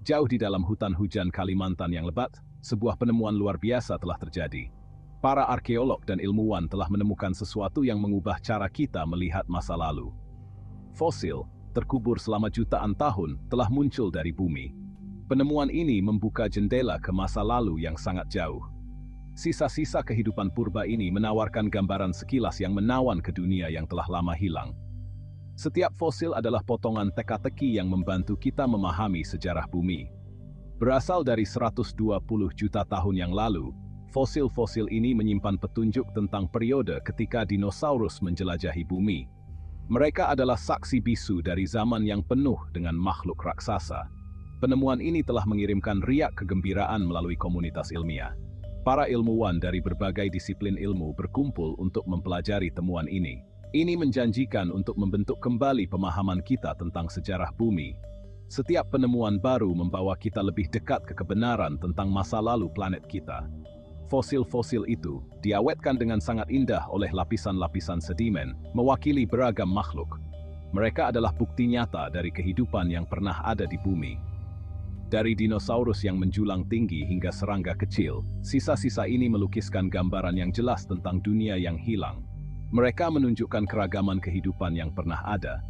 Jauh di dalam hutan hujan Kalimantan yang lebat, sebuah penemuan luar biasa telah terjadi. Para arkeolog dan ilmuwan telah menemukan sesuatu yang mengubah cara kita melihat masa lalu. Fosil, terkubur selama jutaan tahun, telah muncul dari bumi. Penemuan ini membuka jendela ke masa lalu yang sangat jauh. Sisa-sisa kehidupan purba ini menawarkan gambaran sekilas yang menawan ke dunia yang telah lama hilang. Setiap fosil adalah potongan teka-teki yang membantu kita memahami sejarah bumi. Berasal dari 120 juta tahun yang lalu, fosil-fosil ini menyimpan petunjuk tentang periode ketika dinosaurus menjelajahi bumi. Mereka adalah saksi bisu dari zaman yang penuh dengan makhluk raksasa. Penemuan ini telah mengirimkan riak kegembiraan melalui komunitas ilmiah. Para ilmuwan dari berbagai disiplin ilmu berkumpul untuk mempelajari temuan ini. Ini menjanjikan untuk membentuk kembali pemahaman kita tentang sejarah bumi. Setiap penemuan baru membawa kita lebih dekat ke kebenaran tentang masa lalu planet kita. Fosil-fosil itu diawetkan dengan sangat indah oleh lapisan-lapisan sedimen, mewakili beragam makhluk. Mereka adalah bukti nyata dari kehidupan yang pernah ada di bumi. Dari dinosaurus yang menjulang tinggi hingga serangga kecil, sisa-sisa ini melukiskan gambaran yang jelas tentang dunia yang hilang. Mereka menunjukkan keragaman kehidupan yang pernah ada.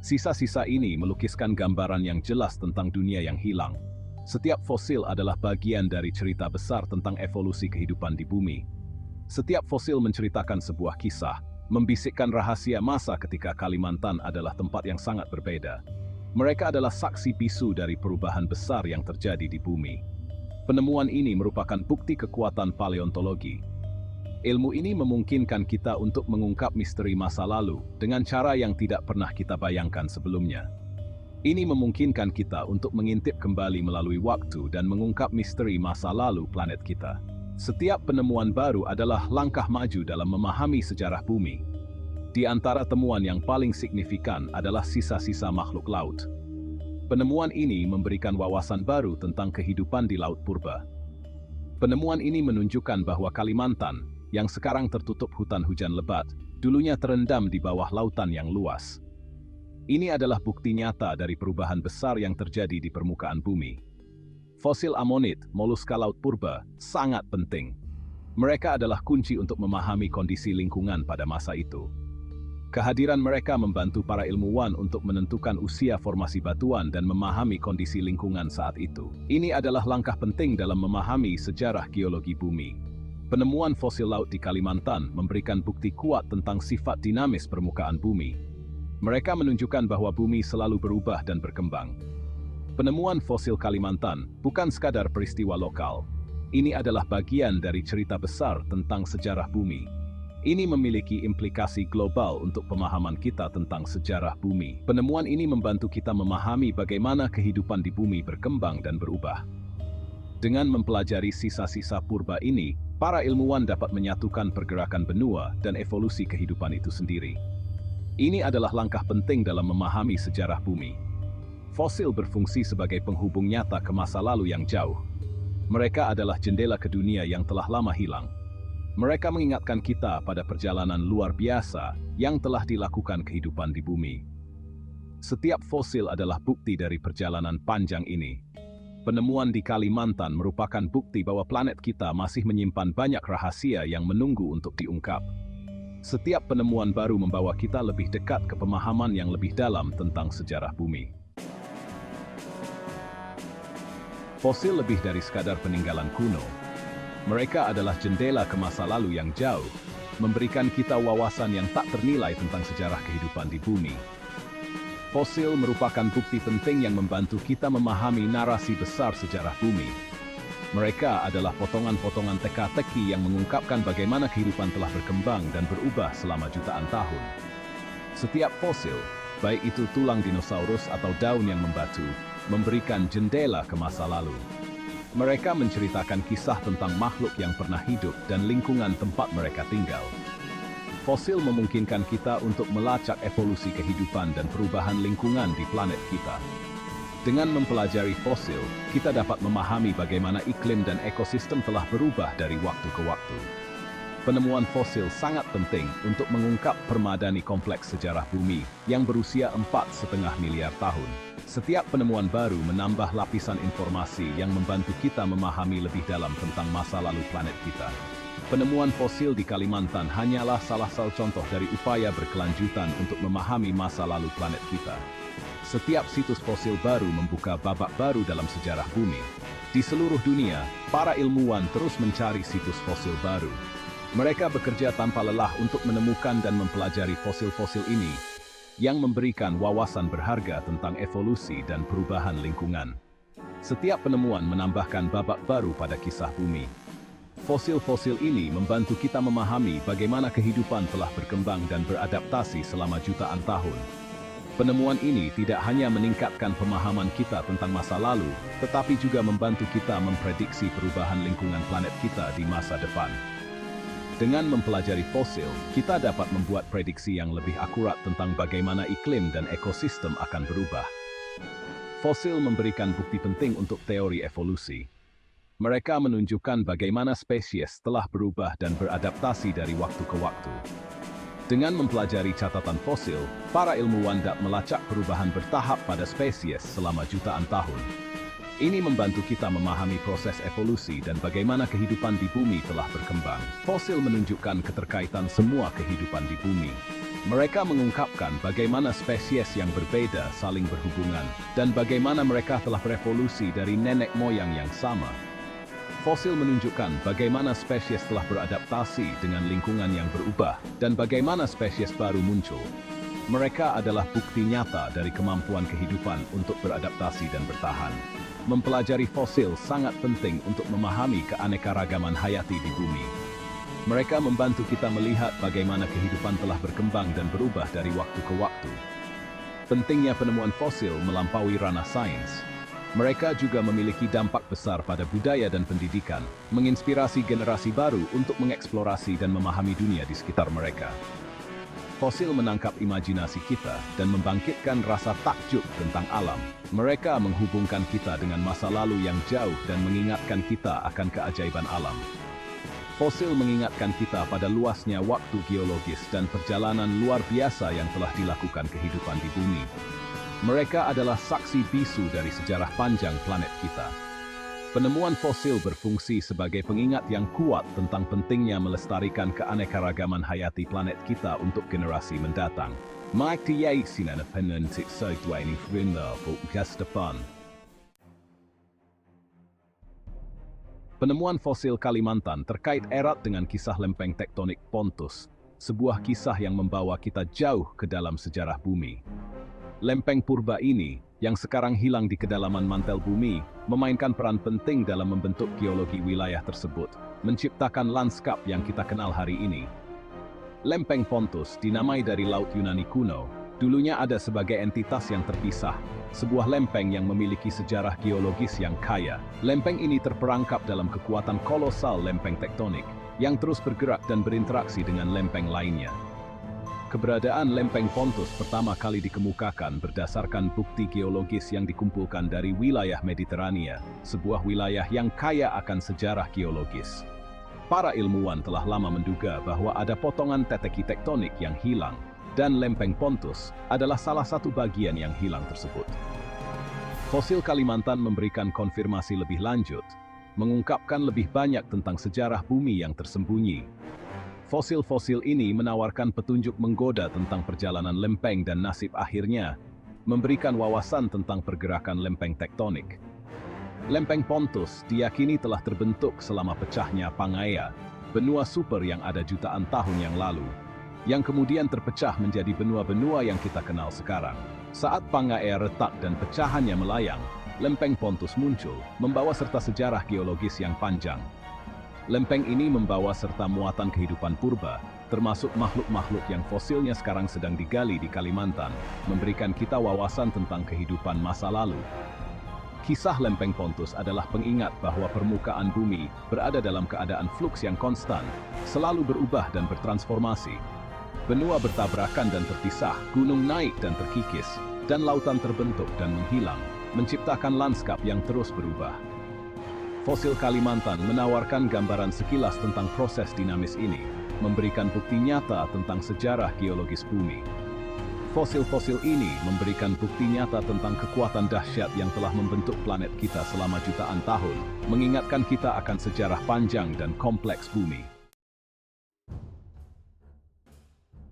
Sisa-sisa ini melukiskan gambaran yang jelas tentang dunia yang hilang. Setiap fosil adalah bagian dari cerita besar tentang evolusi kehidupan di bumi. Setiap fosil menceritakan sebuah kisah, membisikkan rahasia masa ketika Kalimantan adalah tempat yang sangat berbeda. Mereka adalah saksi bisu dari perubahan besar yang terjadi di bumi. Penemuan ini merupakan bukti kekuatan paleontologi. Ilmu ini memungkinkan kita untuk mengungkap misteri masa lalu dengan cara yang tidak pernah kita bayangkan sebelumnya. Ini memungkinkan kita untuk mengintip kembali melalui waktu dan mengungkap misteri masa lalu planet kita. Setiap penemuan baru adalah langkah maju dalam memahami sejarah bumi. Di antara temuan yang paling signifikan adalah sisa-sisa makhluk laut. Penemuan ini memberikan wawasan baru tentang kehidupan di laut purba. Penemuan ini menunjukkan bahwa Kalimantan, yang sekarang tertutup hutan hujan lebat, dulunya terendam di bawah lautan yang luas. Ini adalah bukti nyata dari perubahan besar yang terjadi di permukaan bumi. Fosil amonit, moluska laut purba, sangat penting. Mereka adalah kunci untuk memahami kondisi lingkungan pada masa itu. Kehadiran mereka membantu para ilmuwan untuk menentukan usia formasi batuan dan memahami kondisi lingkungan saat itu. Ini adalah langkah penting dalam memahami sejarah geologi bumi. Penemuan fosil laut di Kalimantan memberikan bukti kuat tentang sifat dinamis permukaan bumi. Mereka menunjukkan bahwa bumi selalu berubah dan berkembang. Penemuan fosil Kalimantan bukan sekadar peristiwa lokal. Ini adalah bagian dari cerita besar tentang sejarah bumi. Ini memiliki implikasi global untuk pemahaman kita tentang sejarah bumi. Penemuan ini membantu kita memahami bagaimana kehidupan di bumi berkembang dan berubah. Dengan mempelajari sisa-sisa purba ini, para ilmuwan dapat menyatukan pergerakan benua dan evolusi kehidupan itu sendiri. Ini adalah langkah penting dalam memahami sejarah bumi. Fosil berfungsi sebagai penghubung nyata ke masa lalu yang jauh. Mereka adalah jendela ke dunia yang telah lama hilang. Mereka mengingatkan kita pada perjalanan luar biasa yang telah dilakukan kehidupan di bumi. Setiap fosil adalah bukti dari perjalanan panjang ini. Penemuan di Kalimantan merupakan bukti bahwa planet kita masih menyimpan banyak rahasia yang menunggu untuk diungkap. Setiap penemuan baru membawa kita lebih dekat ke pemahaman yang lebih dalam tentang sejarah bumi. Fosil lebih dari sekadar peninggalan kuno. Mereka adalah jendela ke masa lalu yang jauh, memberikan kita wawasan yang tak ternilai tentang sejarah kehidupan di bumi. Fosil merupakan bukti penting yang membantu kita memahami narasi besar sejarah bumi. Mereka adalah potongan-potongan teka-teki yang mengungkapkan bagaimana kehidupan telah berkembang dan berubah selama jutaan tahun. Setiap fosil, baik itu tulang dinosaurus atau daun yang membatu, memberikan jendela ke masa lalu. Mereka menceritakan kisah tentang makhluk yang pernah hidup dan lingkungan tempat mereka tinggal. Fosil memungkinkan kita untuk melacak evolusi kehidupan dan perubahan lingkungan di planet kita. Dengan mempelajari fosil, kita dapat memahami bagaimana iklim dan ekosistem telah berubah dari waktu ke waktu. Penemuan fosil sangat penting untuk mengungkap permadani kompleks sejarah bumi yang berusia 4,5 miliar tahun. Setiap penemuan baru menambah lapisan informasi yang membantu kita memahami lebih dalam tentang masa lalu planet kita. Penemuan fosil di Kalimantan hanyalah salah satu contoh dari upaya berkelanjutan untuk memahami masa lalu planet kita. Setiap situs fosil baru membuka babak baru dalam sejarah bumi. Di seluruh dunia, para ilmuwan terus mencari situs fosil baru. Mereka bekerja tanpa lelah untuk menemukan dan mempelajari fosil-fosil ini, yang memberikan wawasan berharga tentang evolusi dan perubahan lingkungan. Setiap penemuan menambahkan babak baru pada kisah bumi. Fosil-fosil ini membantu kita memahami bagaimana kehidupan telah berkembang dan beradaptasi selama jutaan tahun. Penemuan ini tidak hanya meningkatkan pemahaman kita tentang masa lalu, tetapi juga membantu kita memprediksi perubahan lingkungan planet kita di masa depan. Dengan mempelajari fosil, kita dapat membuat prediksi yang lebih akurat tentang bagaimana iklim dan ekosistem akan berubah. Fosil memberikan bukti penting untuk teori evolusi. Mereka menunjukkan bagaimana spesies telah berubah dan beradaptasi dari waktu ke waktu. Dengan mempelajari catatan fosil, para ilmuwan dapat melacak perubahan bertahap pada spesies selama jutaan tahun. Ini membantu kita memahami proses evolusi dan bagaimana kehidupan di bumi telah berkembang. Fosil menunjukkan keterkaitan semua kehidupan di bumi. Mereka mengungkapkan bagaimana spesies yang berbeda saling berhubungan dan bagaimana mereka telah berevolusi dari nenek moyang yang sama. Fosil menunjukkan bagaimana spesies telah beradaptasi dengan lingkungan yang berubah dan bagaimana spesies baru muncul. Mereka adalah bukti nyata dari kemampuan kehidupan untuk beradaptasi dan bertahan. Mempelajari fosil sangat penting untuk memahami keanekaragaman hayati di bumi. Mereka membantu kita melihat bagaimana kehidupan telah berkembang dan berubah dari waktu ke waktu. Pentingnya penemuan fosil melampaui ranah sains. Mereka juga memiliki dampak besar pada budaya dan pendidikan, menginspirasi generasi baru untuk mengeksplorasi dan memahami dunia di sekitar mereka. Fosil menangkap imajinasi kita dan membangkitkan rasa takjub tentang alam. Mereka menghubungkan kita dengan masa lalu yang jauh dan mengingatkan kita akan keajaiban alam. Fosil mengingatkan kita pada luasnya waktu geologis dan perjalanan luar biasa yang telah dilakukan kehidupan di bumi. Mereka adalah saksi bisu dari sejarah panjang planet kita. Penemuan fosil berfungsi sebagai pengingat yang kuat tentang pentingnya melestarikan keanekaragaman hayati planet kita untuk generasi mendatang. Penemuan fosil Kalimantan terkait erat dengan kisah lempeng tektonik Pontus, sebuah kisah yang membawa kita jauh ke dalam sejarah bumi. Lempeng purba ini, yang sekarang hilang di kedalaman mantel bumi, memainkan peran penting dalam membentuk geologi wilayah tersebut, menciptakan lanskap yang kita kenal hari ini. Lempeng Pontus dinamai dari Laut Yunani kuno, dulunya ada sebagai entitas yang terpisah, sebuah lempeng yang memiliki sejarah geologis yang kaya. Lempeng ini terperangkap dalam kekuatan kolosal lempeng tektonik, yang terus bergerak dan berinteraksi dengan lempeng lainnya. Keberadaan lempeng Pontus pertama kali dikemukakan berdasarkan bukti geologis yang dikumpulkan dari wilayah Mediterania, sebuah wilayah yang kaya akan sejarah geologis. Para ilmuwan telah lama menduga bahwa ada potongan teteki tektonik yang hilang, dan lempeng Pontus adalah salah satu bagian yang hilang tersebut. Fosil Kalimantan memberikan konfirmasi lebih lanjut, mengungkapkan lebih banyak tentang sejarah bumi yang tersembunyi. Fosil-fosil ini menawarkan petunjuk menggoda tentang perjalanan lempeng dan nasib akhirnya, memberikan wawasan tentang pergerakan lempeng tektonik. Lempeng Pontus diyakini telah terbentuk selama pecahnya Pangaea, benua super yang ada jutaan tahun yang lalu, yang kemudian terpecah menjadi benua-benua yang kita kenal sekarang. Saat Pangaea retak dan pecahannya melayang, lempeng Pontus muncul, membawa serta sejarah geologis yang panjang. Lempeng ini membawa serta muatan kehidupan purba, termasuk makhluk-makhluk yang fosilnya sekarang sedang digali di Kalimantan, memberikan kita wawasan tentang kehidupan masa lalu. Kisah lempeng Pontus adalah pengingat bahwa permukaan bumi berada dalam keadaan fluks yang konstan, selalu berubah dan bertransformasi. Benua bertabrakan dan terpisah, gunung naik dan terkikis, dan lautan terbentuk dan menghilang, menciptakan lanskap yang terus berubah. Fosil Kalimantan menawarkan gambaran sekilas tentang proses dinamis ini, memberikan bukti nyata tentang sejarah geologis bumi. Fosil-fosil ini memberikan bukti nyata tentang kekuatan dahsyat yang telah membentuk planet kita selama jutaan tahun, mengingatkan kita akan sejarah panjang dan kompleks bumi.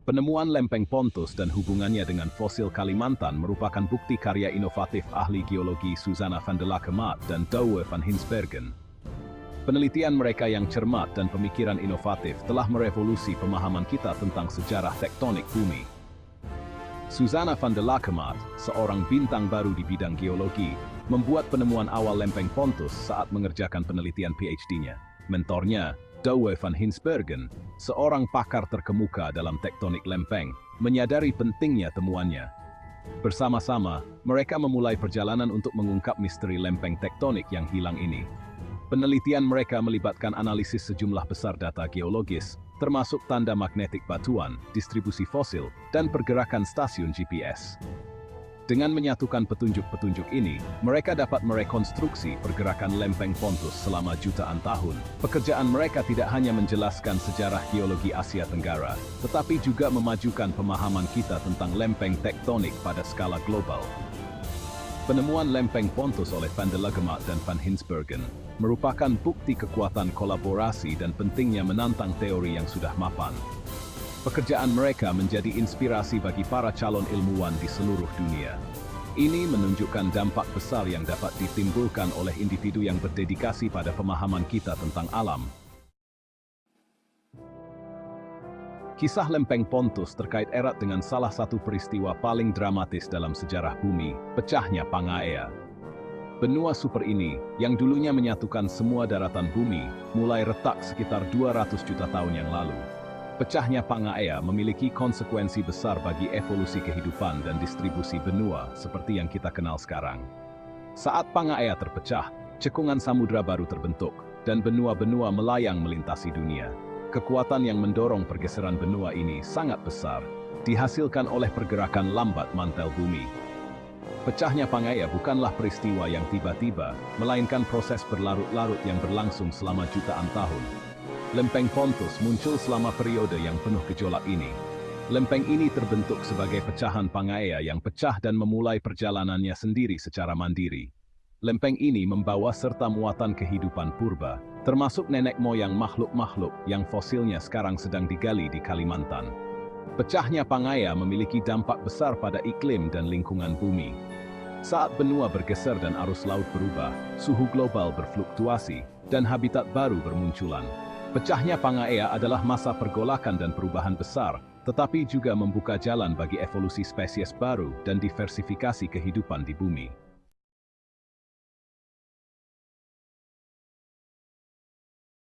Penemuan lempeng Pontus dan hubungannya dengan fosil Kalimantan merupakan bukti karya inovatif ahli geologi Suzanna van der Lakemat dan Douwe van Hinsbergen. Penelitian mereka yang cermat dan pemikiran inovatif telah merevolusi pemahaman kita tentang sejarah tektonik bumi. Suzanna van der Lakemat, seorang bintang baru di bidang geologi, membuat penemuan awal lempeng Pontus saat mengerjakan penelitian PhD-nya. Mentornya, Douwe van Hinsbergen, seorang pakar terkemuka dalam tektonik lempeng, menyadari pentingnya temuannya. Bersama-sama, mereka memulai perjalanan untuk mengungkap misteri lempeng tektonik yang hilang ini. Penelitian mereka melibatkan analisis sejumlah besar data geologis, termasuk tanda magnetik batuan, distribusi fosil, dan pergerakan stasiun GPS. Dengan menyatukan petunjuk-petunjuk ini, mereka dapat merekonstruksi pergerakan lempeng Pontus selama jutaan tahun. Pekerjaan mereka tidak hanya menjelaskan sejarah geologi Asia Tenggara, tetapi juga memajukan pemahaman kita tentang lempeng tektonik pada skala global. Penemuan lempeng Pontus oleh van der Lakemat dan van Hinsbergen merupakan bukti kekuatan kolaborasi dan pentingnya menantang teori yang sudah mapan. Pekerjaan mereka menjadi inspirasi bagi para calon ilmuwan di seluruh dunia. Ini menunjukkan dampak besar yang dapat ditimbulkan oleh individu yang berdedikasi pada pemahaman kita tentang alam. Kisah lempeng Pontus terkait erat dengan salah satu peristiwa paling dramatis dalam sejarah bumi, pecahnya Pangaea. Benua super ini, yang dulunya menyatukan semua daratan bumi, mulai retak sekitar 200 juta tahun yang lalu. Pecahnya Pangaea memiliki konsekuensi besar bagi evolusi kehidupan dan distribusi benua seperti yang kita kenal sekarang. Saat Pangaea terpecah, cekungan samudra baru terbentuk, dan benua-benua melayang melintasi dunia. Kekuatan yang mendorong pergeseran benua ini sangat besar, dihasilkan oleh pergerakan lambat mantel bumi. Pecahnya Pangaea bukanlah peristiwa yang tiba-tiba, melainkan proses berlarut-larut yang berlangsung selama jutaan tahun. Lempeng Pontus muncul selama periode yang penuh gejolak ini. Lempeng ini terbentuk sebagai pecahan Pangaea yang pecah dan memulai perjalanannya sendiri secara mandiri. Lempeng ini membawa serta muatan kehidupan purba, termasuk nenek moyang makhluk-makhluk yang fosilnya sekarang sedang digali di Kalimantan. Pecahnya Pangaea memiliki dampak besar pada iklim dan lingkungan bumi. Saat benua bergeser dan arus laut berubah, suhu global berfluktuasi, dan habitat baru bermunculan. Pecahnya Pangaea adalah masa pergolakan dan perubahan besar, tetapi juga membuka jalan bagi evolusi spesies baru dan diversifikasi kehidupan di bumi.